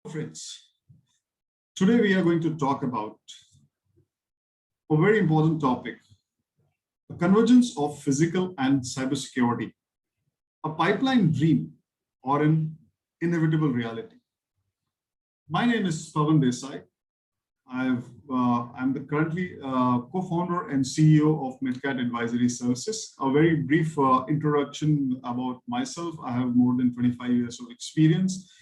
Friends, today we are going to talk about a very important topic, the convergence of physical and cybersecurity, a pipeline dream or an inevitable reality. My name is Pawan Desai. I'm currently co-founder and CEO of Midcat Advisory Services. A very brief introduction about myself. I have more than 25 years of experience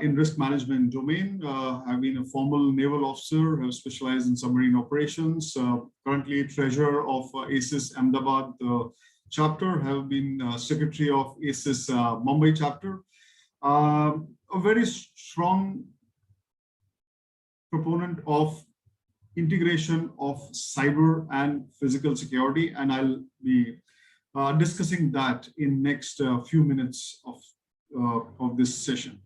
in risk management domain. I've been a formal naval officer, have specialized in submarine operations, currently treasurer of ACES Ahmedabad chapter, have been secretary of ACES Mumbai chapter. A very strong proponent of integration of cyber and physical security, and I'll be discussing that in next few minutes of this session.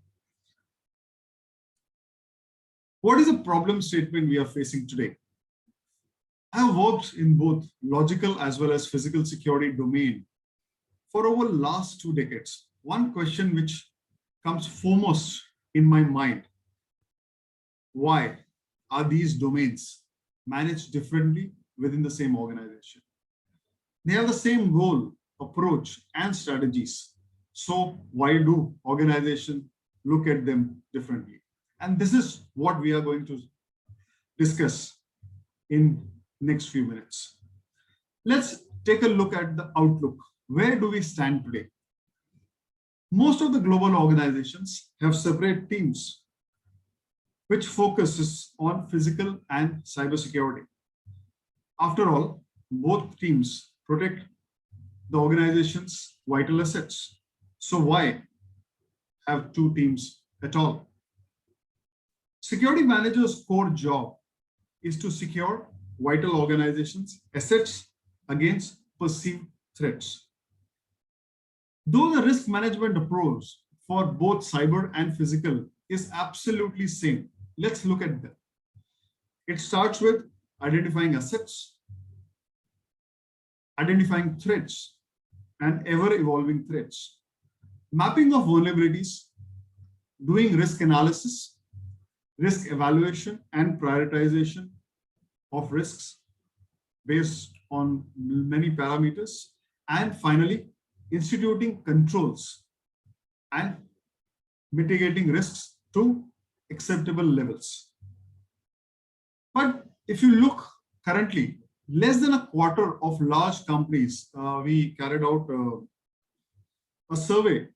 What is the problem statement we are facing today? I have worked in both logical as well as physical security domain for over last 2 decades. One question which comes foremost in my mind: why are these domains managed differently within the same organization? They have the same goal, approach, and strategies. So why do organizations look at them differently? And this is what we are going to discuss in next few minutes. Let's take a look at the outlook. Where do we stand today? Most of the global organizations have separate teams which focuses on physical and cybersecurity. After all, both teams protect the organization's vital assets. So why have 2 teams at all? Security manager's core job is to secure vital organizations' assets against perceived threats. Though the risk management approach for both cyber and physical is absolutely same, let's look at them. It starts with identifying assets, identifying threats, and ever-evolving threats, mapping of vulnerabilities, doing risk analysis, risk evaluation, and prioritization of risks based on many parameters, and finally, instituting controls and mitigating risks to acceptable levels. But if you look currently, less than a quarter of large companies, we carried out a survey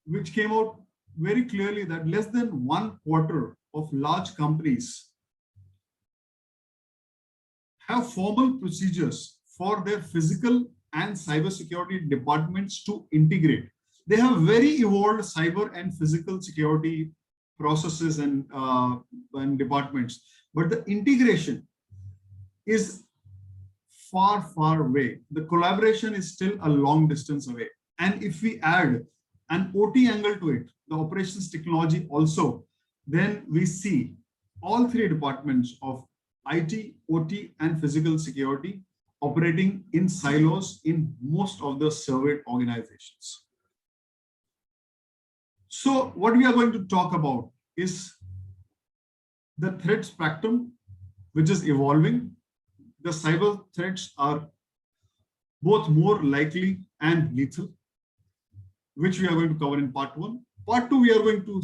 which came out very clearly that less than 1/4 of large companies have formal procedures for their physical and cybersecurity departments to integrate. They have very evolved cyber and physical security processes and departments, but the integration is far, far away. The collaboration is still a long distance away. And if we add an OT angle to it, the operations technology also, then we see all 3 departments of IT, OT, and physical security operating in silos in most of the surveyed organizations. So what we are going to talk about is the threat spectrum, which is evolving. The cyber threats are both more likely and lethal, which we are going to cover in part 1. Part 2, we are going to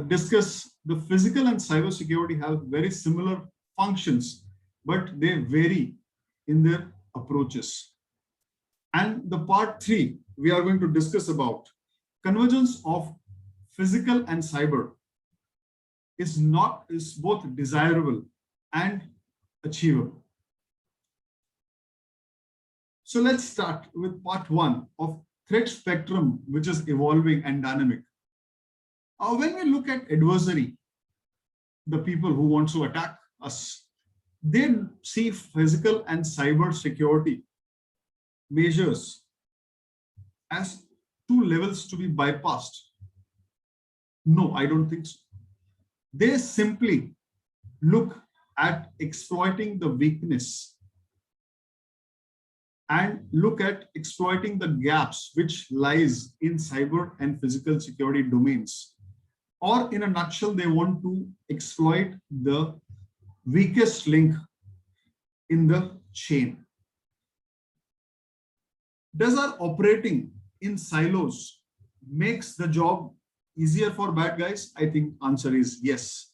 discuss the physical and cyber security have very similar functions, but they vary in their approaches. And the part 3, we are going to discuss about convergence of physical and cyber is both desirable and achievable. So let's start with part 1 of threat spectrum, which is evolving and dynamic. When we look at adversary, the people who want to attack us, they see physical and cyber security measures as 2 levels to be bypassed. No, I don't think so. They simply look at exploiting the weakness and look at exploiting the gaps which lies in cyber and physical security domains or in a nutshell, they want to exploit the weakest link in the chain. Does our operating in silos makes the job easier for bad guys? I think answer is yes.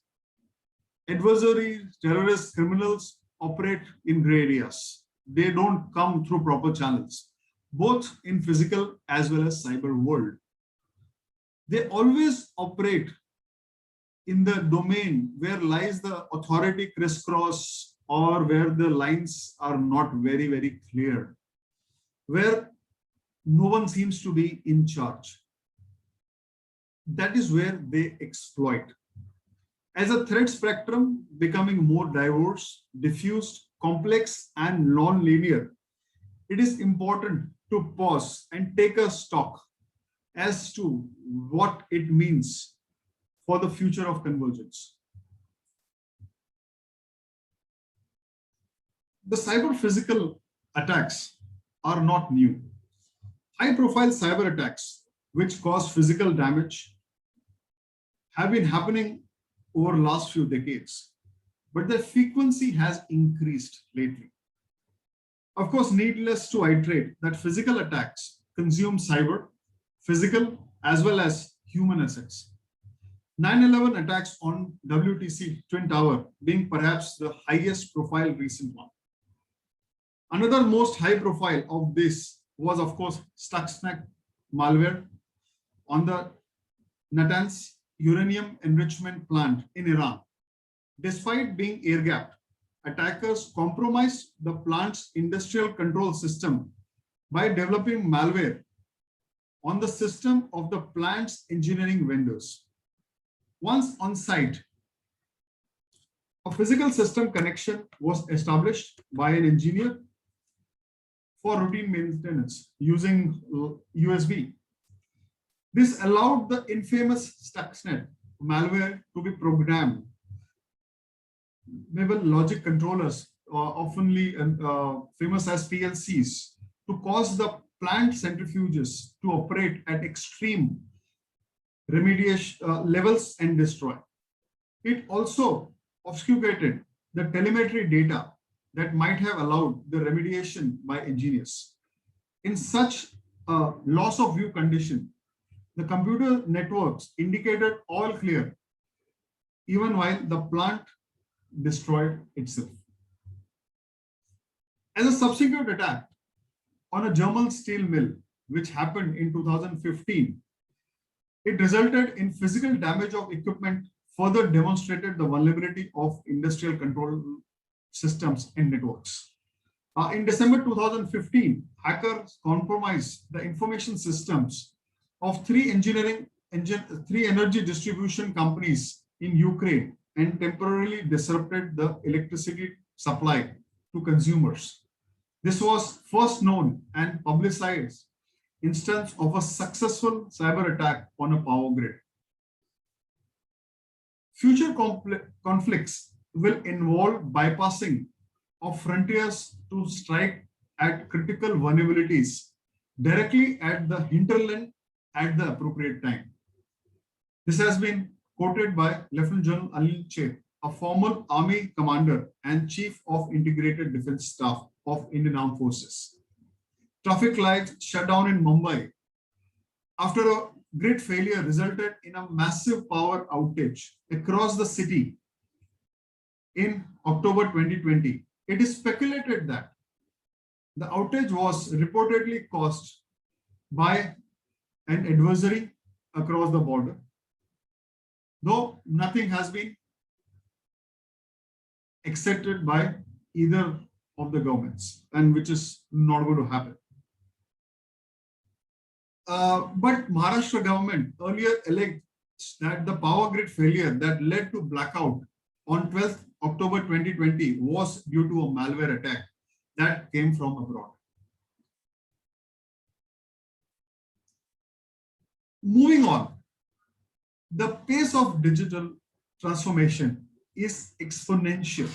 Adversaries, terrorists, criminals operate in gray areas. They don't come through proper channels, both in physical as well as cyber world. They always operate in the domain where lies the authority crisscross, or where the lines are not very, very clear, where no one seems to be in charge. That is where they exploit. As a threat spectrum becoming more diverse, diffused, complex, and non-linear, it is important to pause and take a stock as to what it means for the future of convergence. The cyber physical attacks are not new. High-profile cyber attacks, which cause physical damage, have been happening over the last few decades, but their frequency has increased lately. Of course, needless to iterate that physical attacks consume cyber, physical, as well as human assets. 9/11 attacks on WTC Twin Tower being perhaps the highest profile recent one. Another most high profile of this was, of course, Stuxnet malware on the Natanz uranium enrichment plant in Iran. Despite being air-gapped, attackers compromised the plant's industrial control system by developing malware on the system of the plant's engineering vendors. Once on site, a physical system connection was established by an engineer for routine maintenance using USB. This allowed the infamous Stuxnet malware to be programmed. Maybe logic controllers, oftenly famous as PLCs, to cause the plant centrifuges to operate at extreme remediation levels and destroy. It also obfuscated the telemetry data that might have allowed the remediation by engineers. In such a loss of view condition, the computer networks indicated all clear, even while the plant destroyed itself. As a subsequent attack on a German steel mill, which happened in 2015, it resulted in physical damage of equipment, further demonstrated the vulnerability of industrial control systems and networks. In December 2015, hackers compromised the information systems of three energy distribution companies in Ukraine and temporarily disrupted the electricity supply to consumers. This was first known and publicized instance of a successful cyber attack on a power grid. Future conflicts will involve bypassing of frontiers to strike at critical vulnerabilities directly at the hinterland at the appropriate time. This has been quoted by Lieutenant General Anil Chet, a former Army commander and Chief of Integrated Defense Staff of Indian Armed Forces. Traffic lights shut down in Mumbai after a grid failure resulted in a massive power outage across the city in October 2020. It is speculated that the outage was reportedly caused by an adversary across the border, though nothing has been accepted by either of the governments, and which is not going to happen. But Maharashtra government earlier alleged that the power grid failure that led to blackout on 12th October 2020 was due to a malware attack that came from abroad. Moving on, the pace of digital transformation is exponential.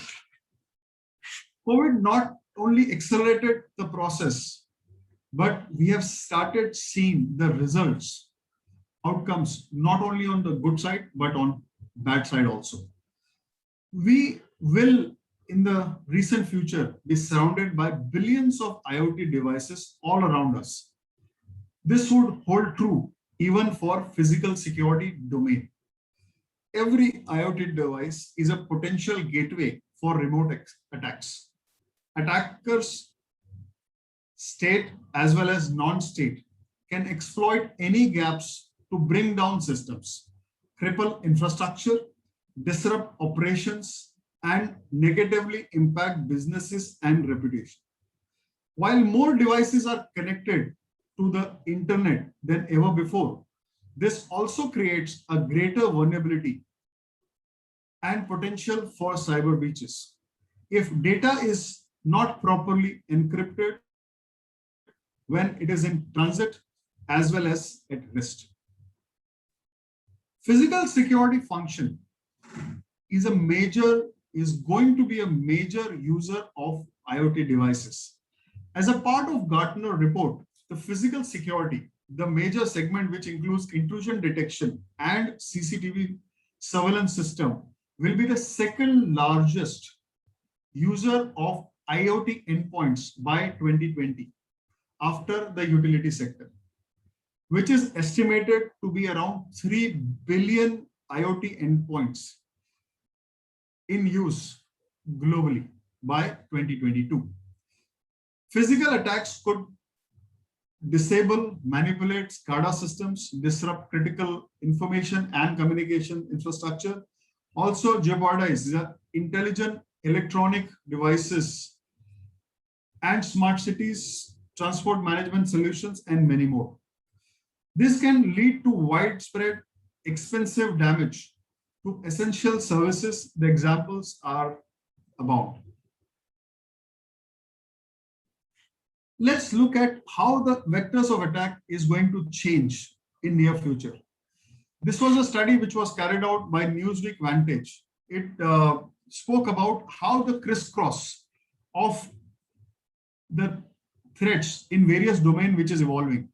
COVID not only accelerated the process, but we have started seeing the results outcomes, not only on the good side, but on bad side also. We will, in the recent future, be surrounded by billions of IoT devices all around us. This would hold true even for physical security domain. Every IoT device is a potential gateway for remote attacks. Attackers, state as well as non-state, can exploit any gaps to bring down systems, cripple infrastructure, disrupt operations, and negatively impact businesses and reputation. While more devices are connected to the internet than ever before, this also creates a greater vulnerability and potential for cyber breaches. If data is not properly encrypted when it is in transit as well as at rest. Physical security function is going to be a major user of IoT devices. As a part of Gartner report, the physical security, the major segment which includes intrusion detection and CCTV surveillance system, will be the second largest user of IoT endpoints by 2020 after the utility sector, which is estimated to be around 3 billion IoT endpoints in use globally by 2022. Physical attacks could disable, manipulate SCADA systems, disrupt critical information and communication infrastructure, also jeopardize the intelligent electronic devices and smart cities, transport management solutions, and many more. This can lead to widespread, expensive damage to essential services. The examples are abound. Let's look at how the vectors of attack is going to change in near future. This was a study which was carried out by Newsweek Vantage. It spoke about how the crisscross of the threats in various domains which is evolving.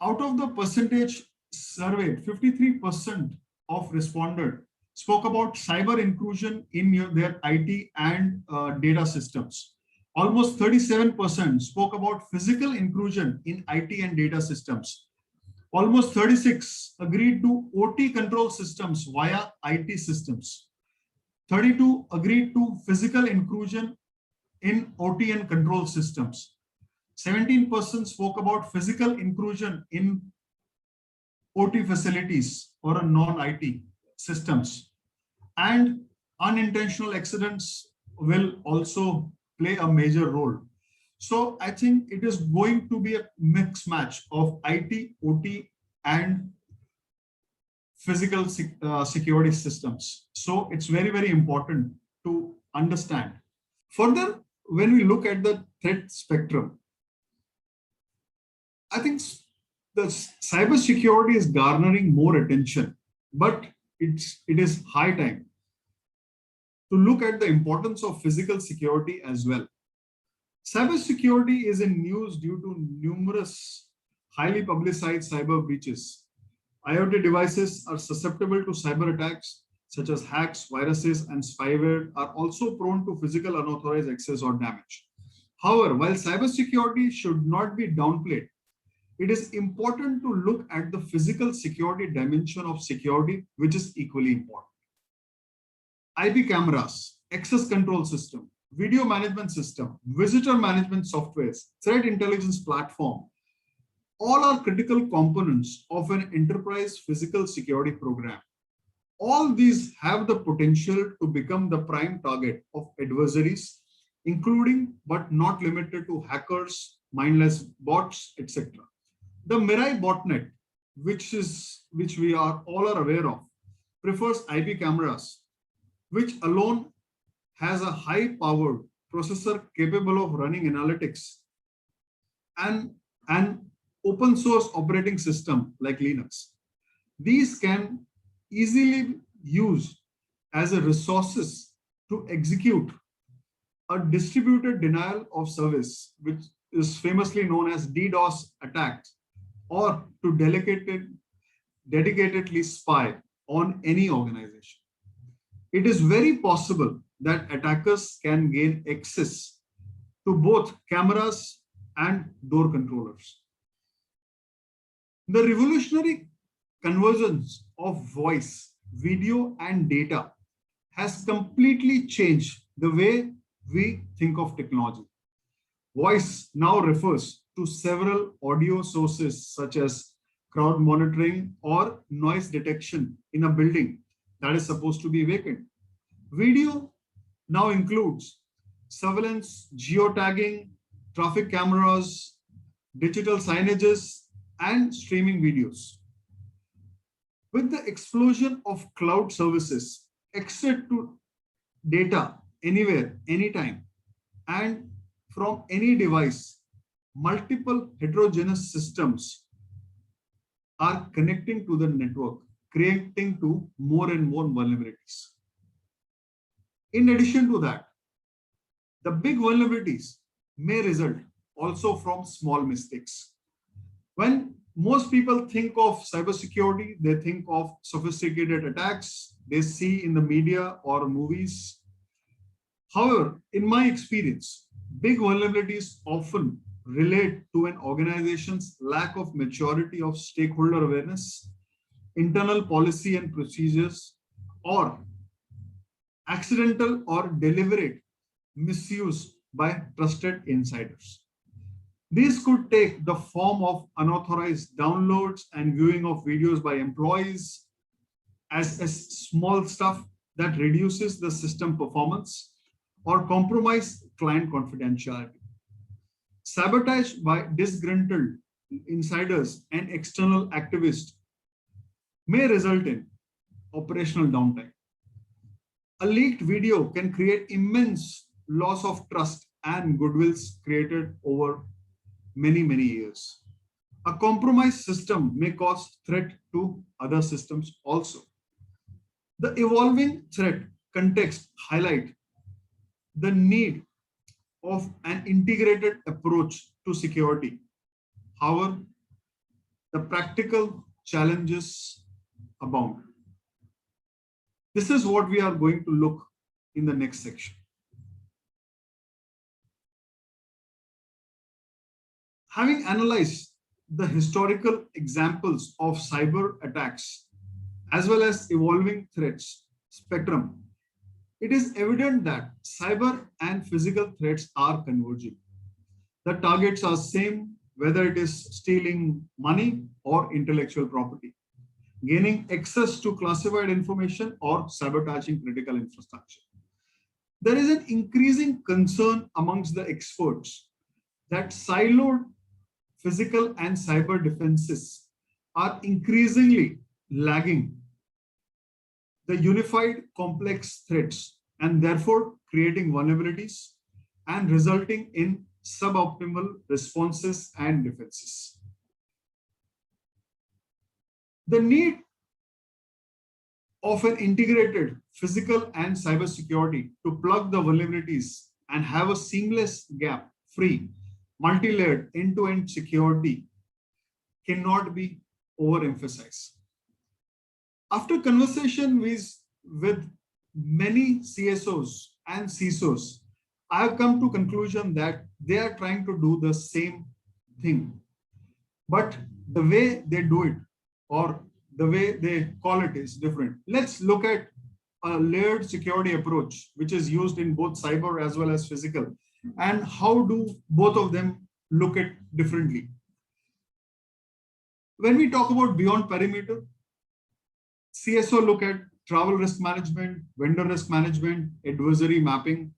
Out of the percentage surveyed, 53% of respondents spoke about cyber intrusion in their IT and data systems. Almost 37% spoke about physical intrusion in IT and data systems. Almost 36 agreed to OT control systems via IT systems. 32 agreed to physical intrusion in OT and control systems. 17% spoke about physical intrusion in OT facilities or non-IT systems. And unintentional accidents will also play a major role. So I think it is going to be a mixed match of IT, OT, and physical security systems. So it's very, very important to understand. Further, when we look at the threat spectrum, I think the cybersecurity is garnering more attention, but it is high time to look at the importance of physical security as well. Cybersecurity is in news due to numerous highly publicized cyber breaches. IoT devices are susceptible to cyber attacks, such as hacks, viruses, and spyware are also prone to physical unauthorized access or damage. However, while cybersecurity should not be downplayed, it is important to look at the physical security dimension of security, which is equally important. IP cameras, access control system, video management system, visitor management softwares, threat intelligence platform, all are critical components of an enterprise physical security program. All these have the potential to become the prime target of adversaries, including but not limited to hackers, mindless bots, etc. The Mirai botnet, which we are all aware of, prefers IP cameras, which alone has a high-powered processor capable of running analytics and an open source operating system like Linux. These can easily use as a resources to execute a distributed denial of service, which is famously known as DDoS attacks, or to dedicatedly spy on any organization. It is very possible that attackers can gain access to both cameras and door controllers. The revolutionary convergence of voice, video, and data has completely changed the way we think of technology. Voice now refers to several audio sources such as crowd monitoring or noise detection in a building that is supposed to be vacant. Video now includes surveillance, geotagging, traffic cameras, digital signages, and streaming videos. With the explosion of cloud services, access to data anywhere, anytime, and from any device, multiple heterogeneous systems are connecting to the network, creating to more and more vulnerabilities. In addition to that, the big vulnerabilities may result also from small mistakes. When most people think of cybersecurity, they think of sophisticated attacks they see in the media or movies. However, in my experience, big vulnerabilities often relate to an organization's lack of maturity of stakeholder awareness, internal policy and procedures, or accidental or deliberate misuse by trusted insiders. These could take the form of unauthorized downloads and viewing of videos by employees as small stuff that reduces the system performance or compromise client confidentiality. Sabotage by disgruntled insiders and external activists may result in operational downtime. A leaked video can create immense loss of trust and goodwills created over many years. A compromised system may cause threat to other systems also. The evolving threat context highlight the need of an integrated approach to security. However, the practical challenges abound. This is what we are going to look in the next section. Having analyzed the historical examples of cyber attacks as well as evolving threats spectrum, it is evident that cyber and physical threats are converging. The targets are same, whether it is stealing money or intellectual property, gaining access to classified information or sabotaging critical infrastructure. There is an increasing concern amongst the experts that siloed physical and cyber defenses are increasingly lagging the unified complex threats and therefore creating vulnerabilities and resulting in suboptimal responses and defenses. The need of an integrated physical and cyber security to plug the vulnerabilities and have a seamless gap-free, multi-layered end-to-end security cannot be overemphasized. After conversation with many CSOs and CISOs, I have come to conclusion that they are trying to do the same thing, but the way they do it or the way they call it is different. Let's look at a layered security approach, which is used in both cyber as well as physical, and how do both of them look at differently. When we talk about beyond perimeter, CSO look at travel risk management, vendor risk management, adversary mapping.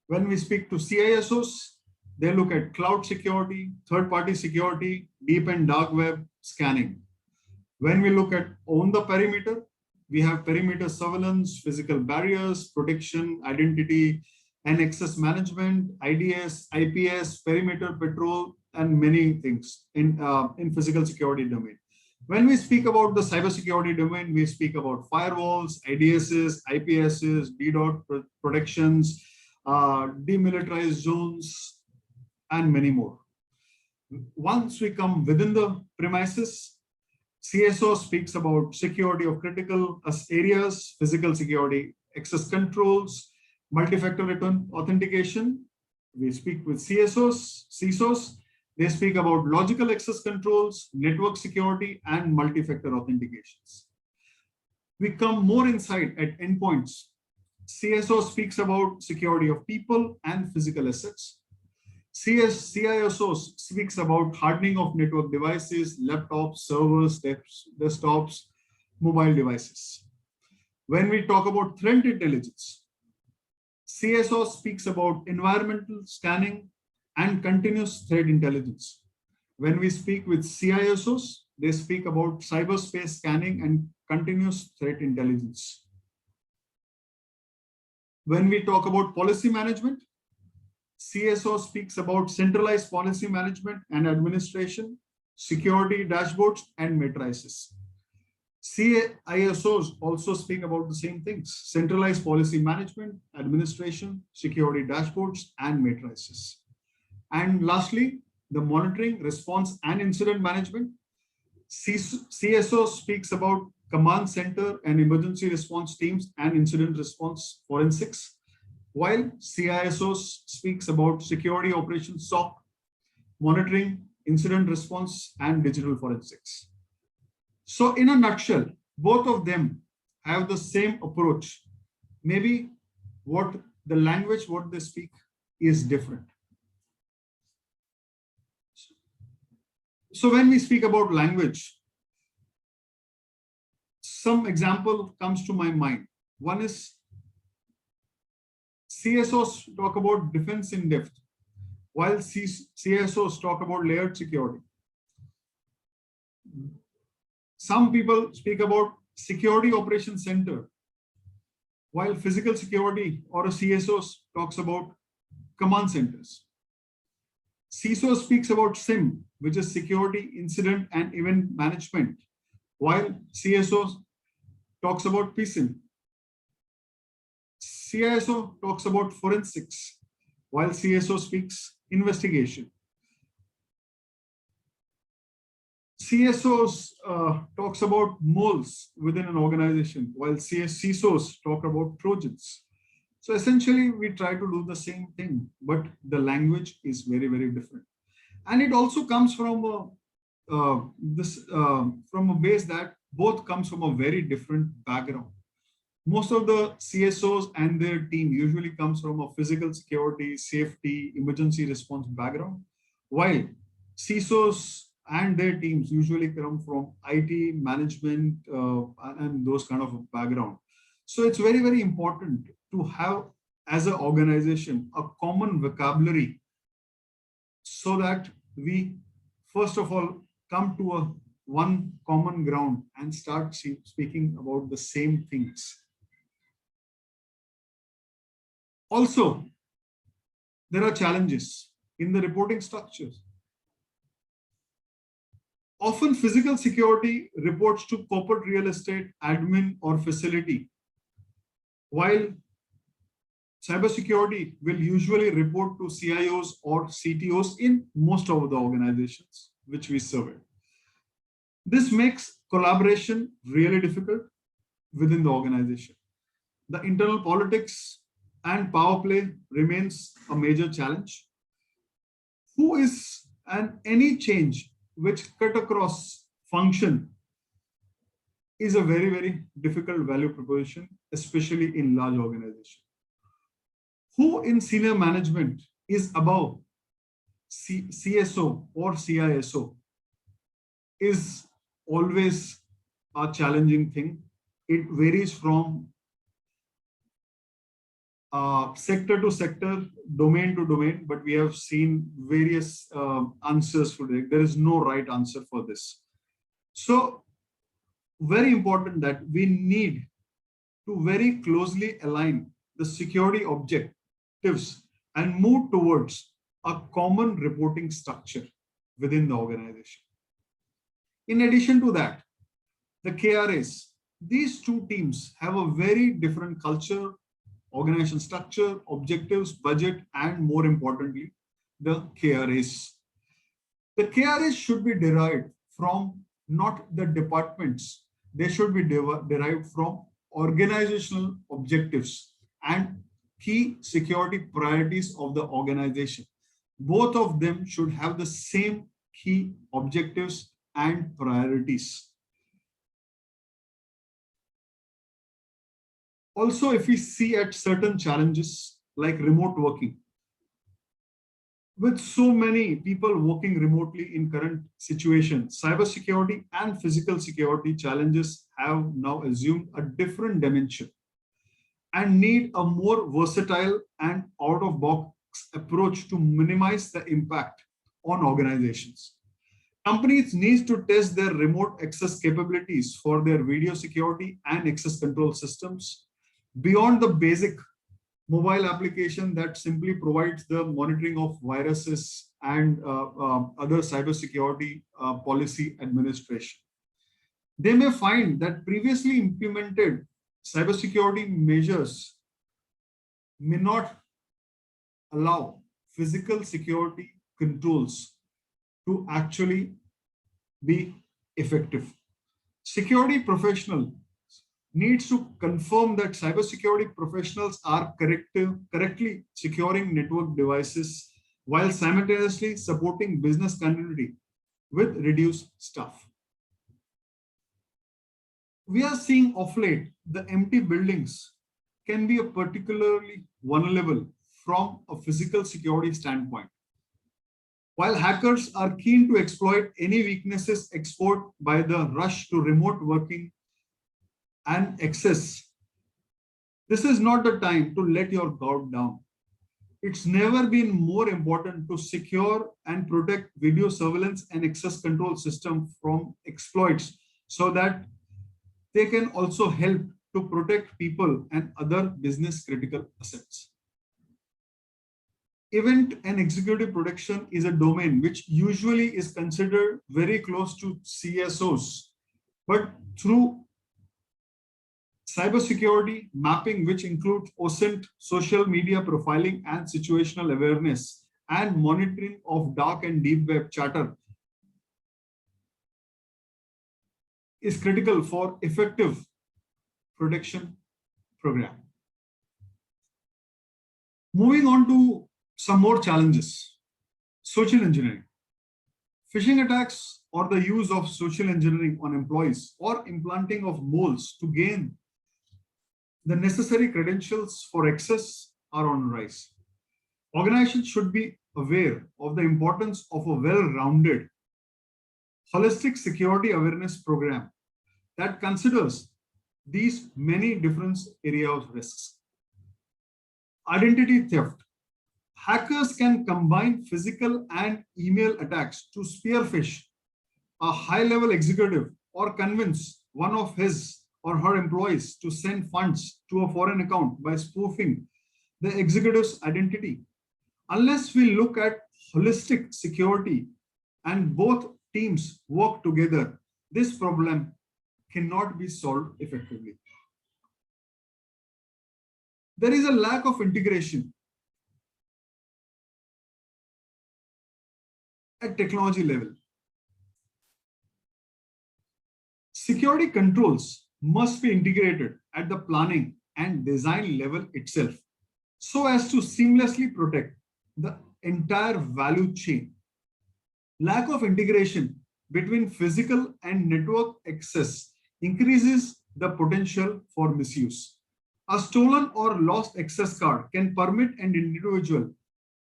When we speak to CISOs, they look at cloud security, third-party security, deep and dark web scanning. When we look at on the perimeter, we have perimeter surveillance, physical barriers, protection, identity, and access management, IDS, IPS, perimeter patrol, and many things in physical security domain. When we speak about the cybersecurity domain, we speak about firewalls, IDSs, IPSs, DDoS protections, demilitarized zones, and many more. Once we come within the premises, CSO speaks about security of critical areas, physical security, access controls, multi-factor authentication. We speak with CISOs. They speak about logical access controls, network security, and multi-factor authentications. We come more inside at endpoints. CSO speaks about security of people and physical assets. CISO speaks about hardening of network devices, laptops, servers, desktops, mobile devices. When we talk about threat intelligence, CSO speaks about environmental scanning and continuous threat intelligence. When we speak with CISOs, they speak about cyberspace scanning and continuous threat intelligence. When we talk about policy management, CSO speaks about centralized policy management and administration, security dashboards, and matrices. CISOs also speak about the same things: centralized policy management, administration, security dashboards, and matrices. And lastly, the monitoring, response, and incident management. CSO speaks about command center and emergency response teams and incident response forensics, while CISO speaks about security operations SOC, monitoring, incident response, and digital forensics. So in a nutshell, both of them have the same approach. Maybe what the language, what they speak is different. So when we speak about language, some example comes to my mind. One is CSOs talk about defense in depth, while CISOs talk about layered security. Some people speak about security operations center, while physical security or a CSO talks about command centers. CISO speaks about SIM, which is security, incident, and event management, while CSO talks about PSIM. CISO talks about forensics, while CSO speaks investigation. CSOs talks about moles within an organization, while CISOs talk about Trojans. So essentially, we try to do the same thing, but the language is very, very different. And it also comes from from a base that both comes from a very different background. Most of the CSOs and their team usually comes from a physical security, safety, emergency response background, while CISOs and their teams usually come from IT, management, and those kind of a background. So it's very, very important to have, as an organization, a common vocabulary so that we, first of all, come to a one common ground and start speaking about the same things. Also, there are challenges in the reporting structures. Often physical security reports to corporate real estate, admin, or facility, while cybersecurity will usually report to CIOs or CTOs in most of the organizations which we survey. This makes collaboration really difficult within the organization. The internal politics and power play remains a major challenge. Any change which cut across function is a very, very difficult value proposition, especially in large organizations. Who in senior management is above CSO or CISO is always a challenging thing. It varies from sector to sector, domain to domain, but we have seen various answers for it. There is no right answer for this. So very important that we need to very closely align the security objectives and move towards a common reporting structure within the organization. In addition to that, the KRAs, these two teams have a very different culture, organization structure, objectives, budget, and more importantly, the KRAs. The KRAs should be derived from not the departments. They should be derived from organizational objectives and key security priorities of the organization. Both of them should have the same key objectives and priorities. Also, if we see at certain challenges like remote working, with so many people working remotely in current situation, cybersecurity and physical security challenges have now assumed a different dimension and need a more versatile and out-of-box approach to minimize the impact on organizations. Companies need to test their remote access capabilities for their video security and access control systems beyond the basic mobile application that simply provides the monitoring of viruses and other cybersecurity policy administration. They may find that previously implemented cybersecurity measures may not allow physical security controls to actually be effective. Security professional needs to confirm that cybersecurity professionals are correctly securing network devices while simultaneously supporting business continuity with reduced staff. We are seeing of late the empty buildings can be a particularly vulnerable from a physical security standpoint. While hackers are keen to exploit any weaknesses exposed by the rush to remote working and access, this is not the time to let your guard down. It's never been more important to secure and protect video surveillance and access control system from exploits so that they can also help to protect people and other business critical assets. Event and executive protection is a domain which usually is considered very close to CSOs, but through cybersecurity mapping, which includes OSINT, social media profiling and situational awareness, and monitoring of dark and deep web chatter, is critical for effective protection program. Moving on to some more challenges. Social engineering. Phishing attacks or the use of social engineering on employees or implanting of moles to gain the necessary credentials for access are on rise. Organizations should be aware of the importance of a well-rounded, holistic security awareness program that considers these many different areas of risks. Identity theft. Hackers can combine physical and email attacks to spearfish a high-level executive or convince one of his or her employees to send funds to a foreign account by spoofing the executive's identity. Unless we look at holistic security and both teams work together, this problem cannot be solved effectively. There is a lack of integration at technology level. Security controls must be integrated at the planning and design level itself so as to seamlessly protect the entire value chain. Lack of integration between physical and network access increases the potential for misuse. A stolen or lost access card can permit an individual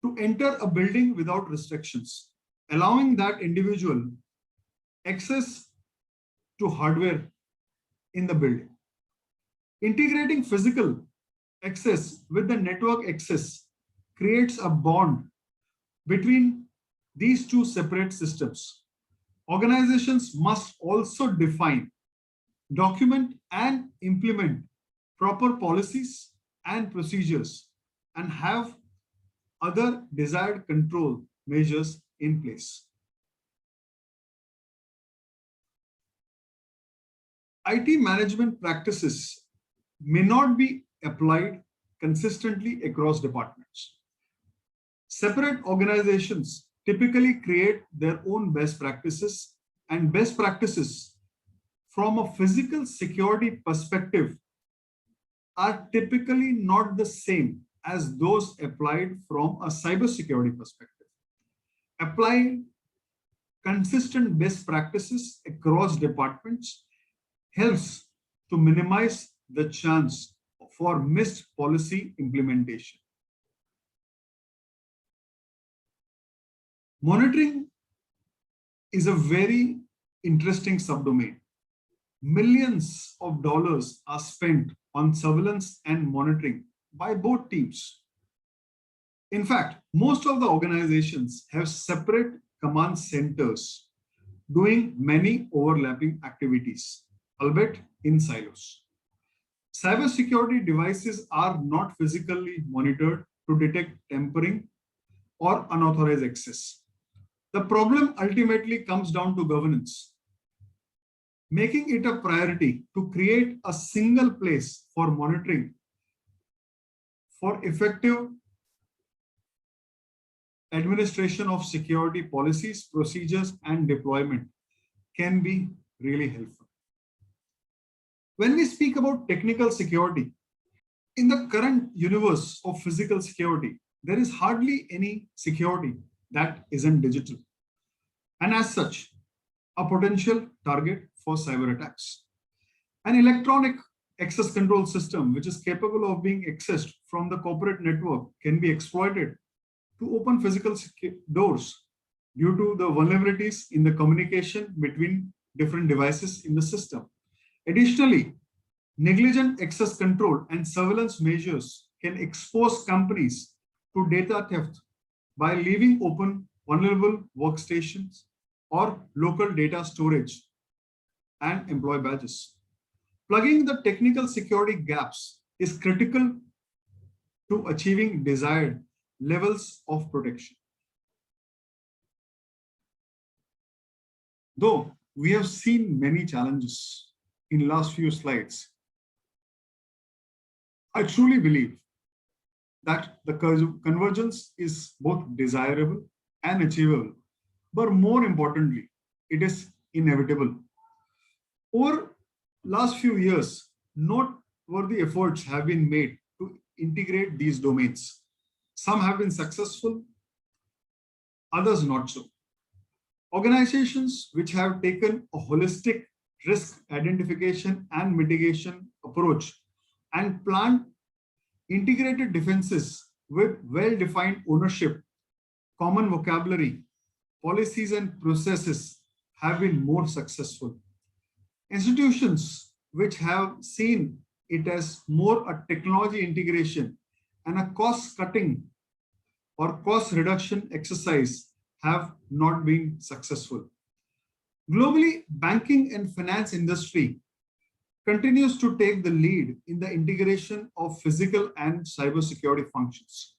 to enter a building without restrictions, allowing that individual access to hardware in the building. Integrating physical access with the network access creates a bond between these two separate systems. Organizations must also define, document, and implement proper policies and procedures and have other desired control measures in place. IT management practices may not be applied consistently across departments. Separate organizations typically create their own best practices and best practices from a physical security perspective are typically not the same as those applied from a cybersecurity perspective. Applying consistent best practices across departments helps to minimize the chance for missed policy implementation. Monitoring is a very interesting subdomain. Millions of dollars are spent on surveillance and monitoring by both teams. In fact, most of the organizations have separate command centers doing many overlapping activities, albeit in silos. Cybersecurity devices are not physically monitored to detect tampering or unauthorized access. The problem ultimately comes down to governance, making it a priority to create a single place for monitoring for effective administration of security policies, procedures, and deployment can be really helpful. When we speak about technical security, in the current universe of physical security, there is hardly any security that isn't digital, and as such, a potential target for cyber attacks. An electronic access control system, which is capable of being accessed from the corporate network, can be exploited to open physical doors due to the vulnerabilities in the communication between different devices in the system. Additionally, negligent access control and surveillance measures can expose companies to data theft by leaving open vulnerable workstations or local data storage and employee badges. Plugging the technical security gaps is critical to achieving desired levels of protection. Though we have seen many challenges in last few slides, I truly believe that the convergence is both desirable and achievable, but more importantly, it is inevitable. Over last few years, noteworthy efforts have been made to integrate these domains. Some have been successful, others not so. Organizations which have taken a holistic risk identification and mitigation approach and planned integrated defenses with well-defined ownership, common vocabulary, policies and processes have been more successful. Institutions which have seen it as more a technology integration and a cost-cutting or cost reduction exercise have not been successful. Globally, banking and finance industry continues to take the lead in the integration of physical and cybersecurity functions.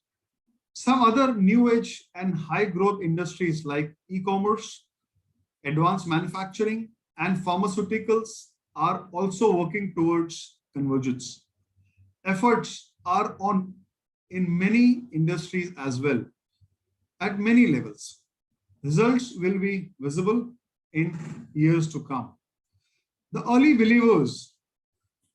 Some other new age and high growth industries like e-commerce, advanced manufacturing, and pharmaceuticals are also working towards convergence. Efforts are on in many industries as well, at many levels. Results will be visible in years to come. The early believers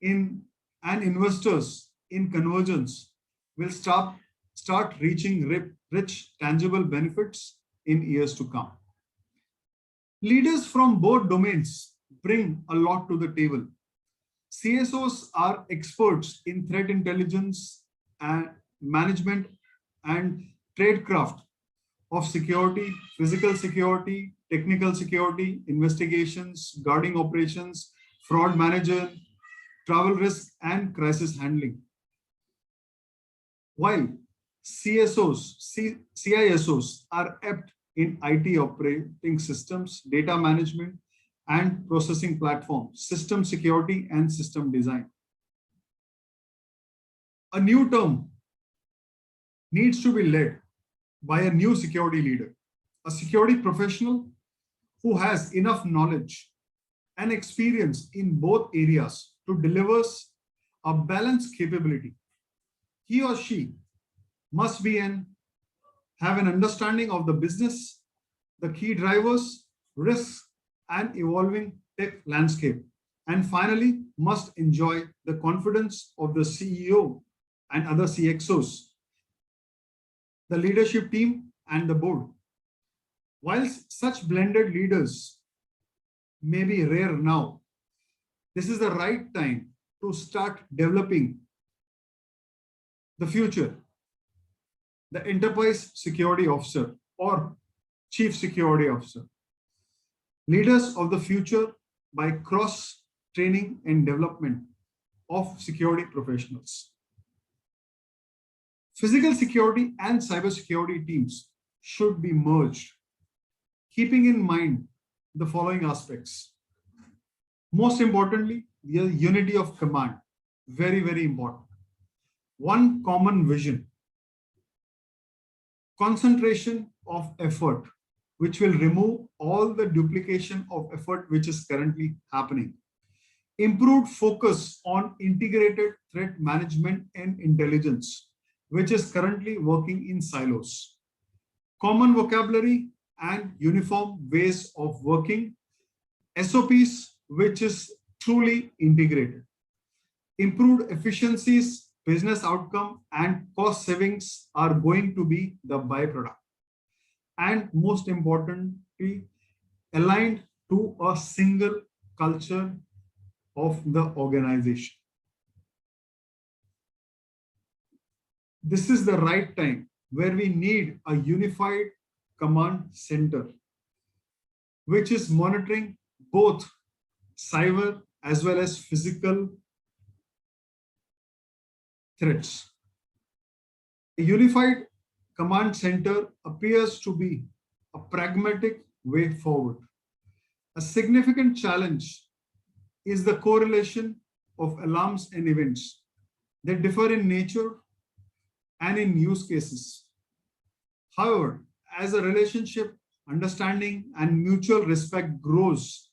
in and investors in convergence will start reaching rich, tangible benefits in years to come. Leaders from both domains bring a lot to the table. CSOs are experts in threat intelligence and management and tradecraft of security, physical security, technical security, investigations, guarding operations, fraud management, travel risk, and crisis handling. While CISOs are apt in IT operating systems, data management, and processing platforms, system security, and system design. A new term needs to be led by a new security leader, a security professional who has enough knowledge and experience in both areas to deliver a balanced capability. He or she must have an understanding of the business, the key drivers, risks, an evolving tech landscape. And finally, must enjoy the confidence of the CEO and other CXOs, the leadership team, and the board. Whilst such blended leaders may be rare now, this is the right time to start developing the future, the enterprise security officer or chief security officer. Leaders of the future by cross training and development of security professionals. Physical security and cybersecurity teams should be merged, keeping in mind the following aspects. Most importantly, the unity of command, very, very important. One common vision, concentration of effort, which will remove all the duplication of effort which is currently happening. Improved focus on integrated threat management and intelligence, which is currently working in silos. Common vocabulary and uniform ways of working. SOPs, which is truly integrated. Improved efficiencies, business outcome, and cost savings are going to be the byproduct. And most importantly, aligned to a single culture of the organization. This is the right time where we need a unified command center, which is monitoring both cyber as well as physical threats. A unified command center appears to be a pragmatic way forward. A significant challenge is the correlation of alarms and events. They differ in nature and in use cases. However, as a relationship, understanding, and mutual respect grows,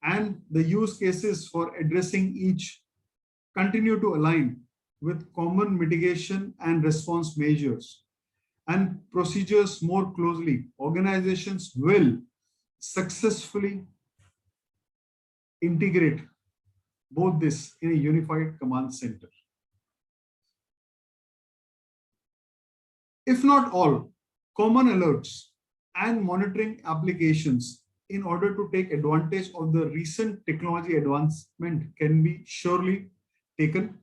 and the use cases for addressing each continue to align with common mitigation and response measures and procedures more closely, organizations will successfully integrate both this in a unified command center. If not all, common alerts and monitoring applications in order to take advantage of the recent technology advancement can be surely taken,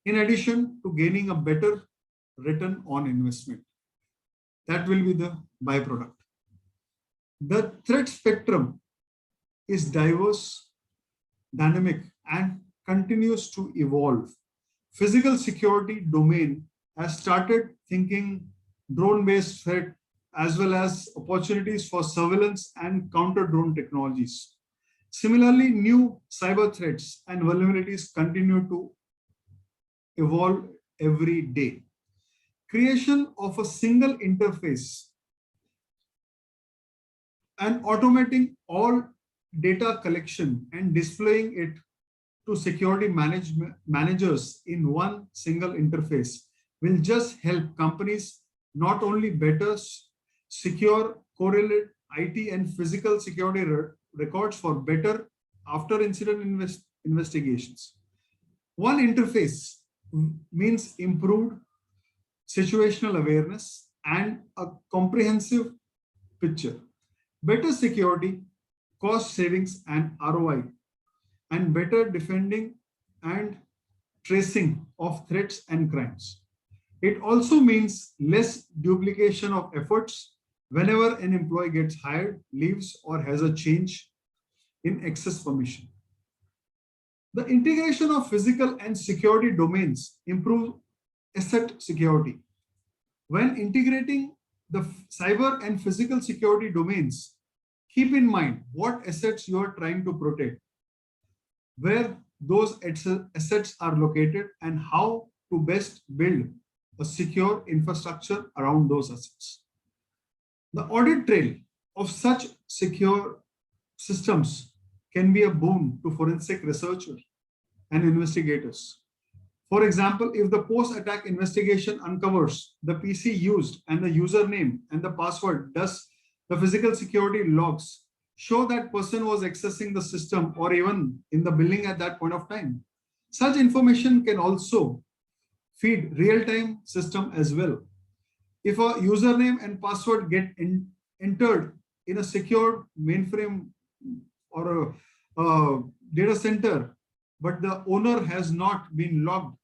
in addition to gaining a better return on investment. That will be the byproduct. The threat spectrum is diverse, dynamic, and continues to evolve. Physical security domain has started thinking drone-based threat as well as opportunities for surveillance and counter-drone technologies. Similarly, new cyber threats and vulnerabilities continue to evolve every day. Creation of a single interface and automating all data collection and displaying it to security managers in one single interface will just help companies not only better secure correlate IT and physical security records for better after incident investigations. One interface means improved situational awareness and a comprehensive picture, better security, cost savings and ROI, and better defending and tracing of threats and crimes. It also means less duplication of efforts whenever an employee gets hired, leaves, or has a change in access permission. The integration of physical and security domains improves asset security. When integrating the cyber and physical security domains, keep in mind what assets you are trying to protect, where those assets are located, and how to best build a secure infrastructure around those assets. The audit trail of such secure systems can be a boon to forensic researchers and investigators. For example, if the post-attack investigation uncovers the PC used and the username and the password, thus the physical security logs show that person was accessing the system or even in the building at that point of time. Such information can also feed real-time system as well. If a username and password get entered in a secured mainframe or a data center, but the owner has not been logged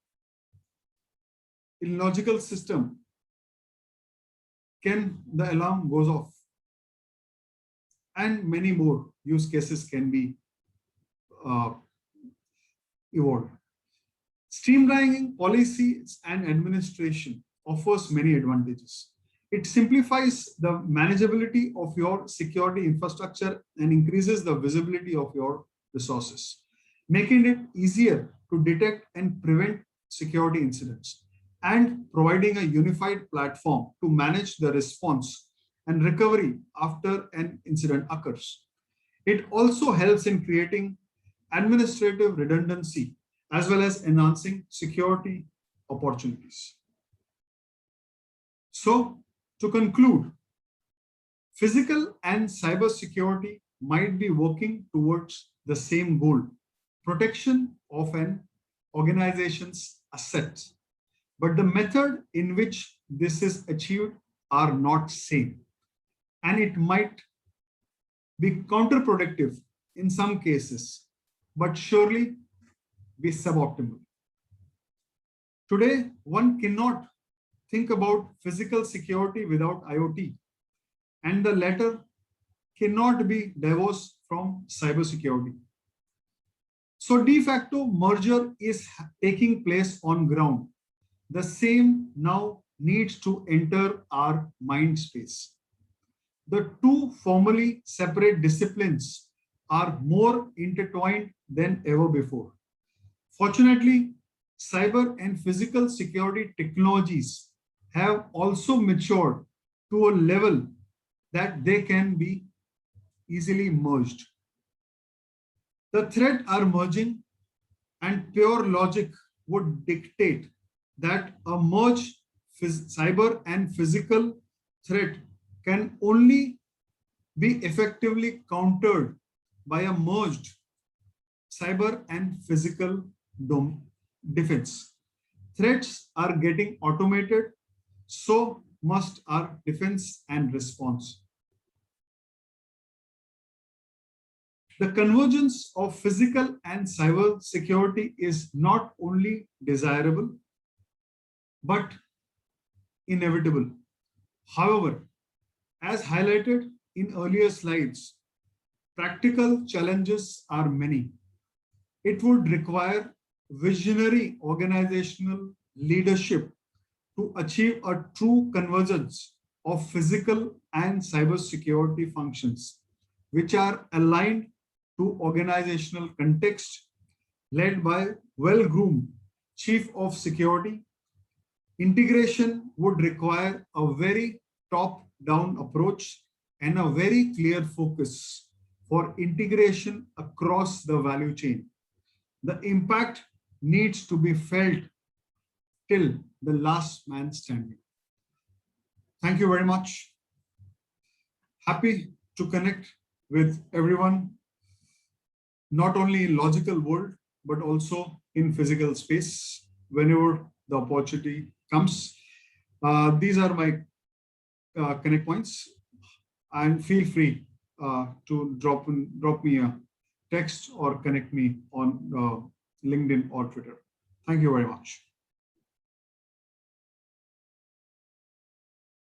in logical system, can the alarm goes off? And many more use cases can be uh, evolved. Streamlining policies and administration offers many advantages. It simplifies the manageability of your security infrastructure and increases the visibility of your resources, making it easier to detect and prevent security incidents and providing a unified platform to manage the response and recovery after an incident occurs. It also helps in creating administrative redundancy as well as enhancing security opportunities. So, to conclude, physical and cyber security might be working towards the same goal, protection of an organization's assets, but the method in which this is achieved are not same, and it might be counterproductive in some cases, but surely be suboptimal. Today, one cannot think about physical security without IoT, and the latter cannot be divorced from cybersecurity. So de facto merger is taking place on ground. The same now needs to enter our mind space. The two formally separate disciplines are more intertwined than ever before. Fortunately, cyber and physical security technologies have also matured to a level that they can be easily merged. The threats are merging, and pure logic would dictate that a merged cyber and physical threat can only be effectively countered by a merged cyber and physical defense. Threats are getting automated, so must our defense and response. The convergence of physical and cyber security is not only desirable, but inevitable. However, as highlighted in earlier slides, practical challenges are many. It would require visionary organizational leadership to achieve a true convergence of physical and cybersecurity functions, which are aligned to organizational context, led by well-groomed chief of security. Integration would require a very top-down approach and a very clear focus for integration across the value chain. The impact needs to be felt till the last man standing. Thank you very much. Happy to connect with everyone, not only in logical world, but also in physical space whenever the opportunity comes. These are my connect points, and feel free to drop me a text or connect me on LinkedIn or Twitter. Thank you very much.